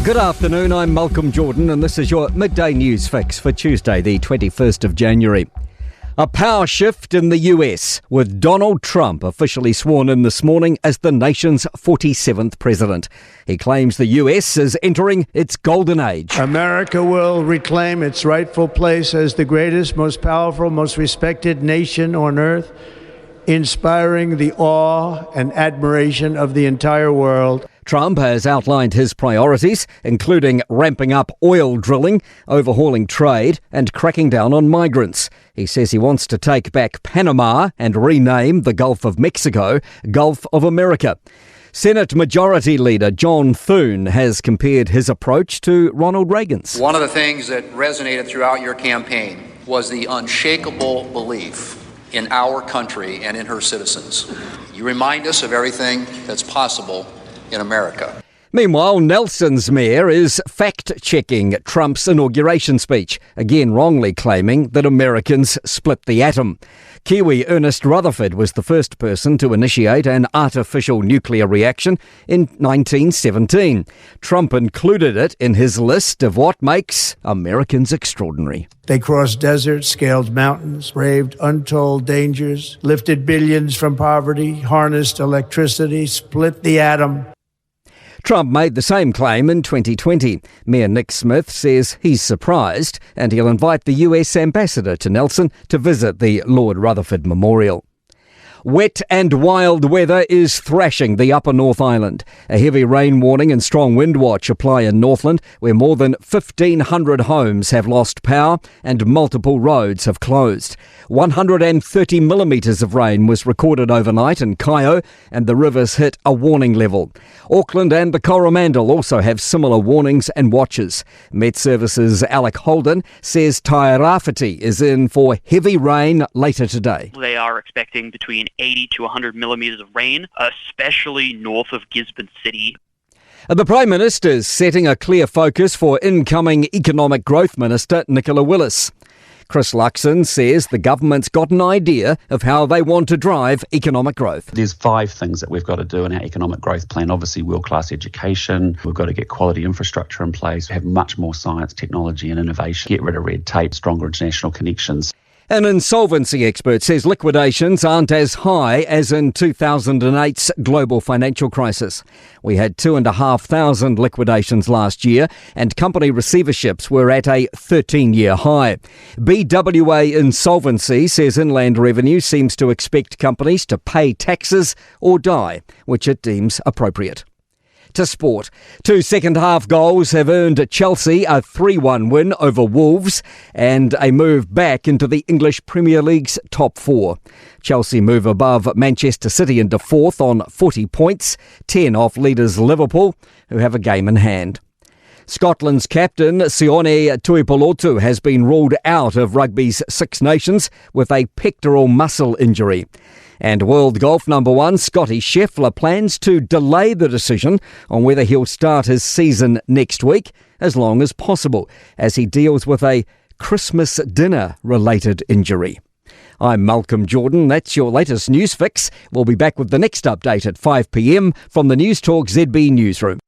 Good afternoon, I'm Malcolm Jordan and this is your midday news fix for Tuesday, the 21st of January. A power shift in the US, with Donald Trump officially sworn in this morning as the nation's 47th president. He claims the US is entering its golden age. America will reclaim its rightful place as the greatest, most powerful, most respected nation on earth, inspiring the awe and admiration of the entire world. Trump has outlined his priorities, including ramping up oil drilling, overhauling trade and cracking down on migrants. He says he wants to take back Panama and rename the Gulf of Mexico Gulf of America. Senate Majority Leader John Thune has compared his approach to Ronald Reagan's. One of the things that resonated throughout your campaign was the unshakable belief in our country and in her citizens. You remind us of everything that's possible in America. Meanwhile, Nelson's mayor is fact-checking Trump's inauguration speech, again wrongly claiming that Americans split the atom. Kiwi Ernest Rutherford was the first person to initiate an artificial nuclear reaction in 1917. Trump included it in his list of what makes Americans extraordinary. They crossed deserts, scaled mountains, braved untold dangers, lifted billions from poverty, harnessed electricity, split the atom. Trump made the same claim in 2020. Mayor Nick Smith says he's surprised and he'll invite the US ambassador to Nelson to visit the Lord Rutherford Memorial. Wet and wild weather is thrashing the upper North Island. A heavy rain warning and strong wind watch apply in Northland, where more than 1,500 homes have lost power and multiple roads have closed. 130 millimetres of rain was recorded overnight in Kaio, and the rivers hit a warning level. Auckland and the Coromandel also have similar warnings and watches. Met Services' Alec Holden says Tairāwhiti is in for heavy rain later today. They are expecting between 80 to 100 millimetres of rain, especially north of Gisborne City. The Prime Minister is setting a clear focus for incoming Economic Growth Minister Nicola Willis. Chris Luxon says the government's got an idea of how they want to drive economic growth. There's 5 things that we've got to do in our economic growth plan. Obviously, world-class education. We've got to get quality infrastructure in place, have much more science, technology and innovation, get rid of red tape, stronger international connections. An insolvency expert says liquidations aren't as high as in 2008's global financial crisis. We had 2,500 liquidations last year and company receiverships were at a 13-year high. BWA Insolvency says Inland Revenue seems to expect companies to pay taxes or die, which it deems appropriate. To sport. 2 second-half goals have earned Chelsea a 3-1 win over Wolves and a move back into the English Premier League's top 4. Chelsea move above Manchester City into 4th on 40 points, 10 off leaders Liverpool, who have a game in hand. Scotland's captain, Sione Tuipulotu, has been ruled out of rugby's Six Nations with a pectoral muscle injury. And world golf number 1, Scotty Scheffler, plans to delay the decision on whether he'll start his season next week as long as possible, as he deals with a Christmas dinner-related injury. I'm Malcolm Jordan. That's your latest news fix. We'll be back with the next update at 5 p.m. from the Newstalk ZB newsroom.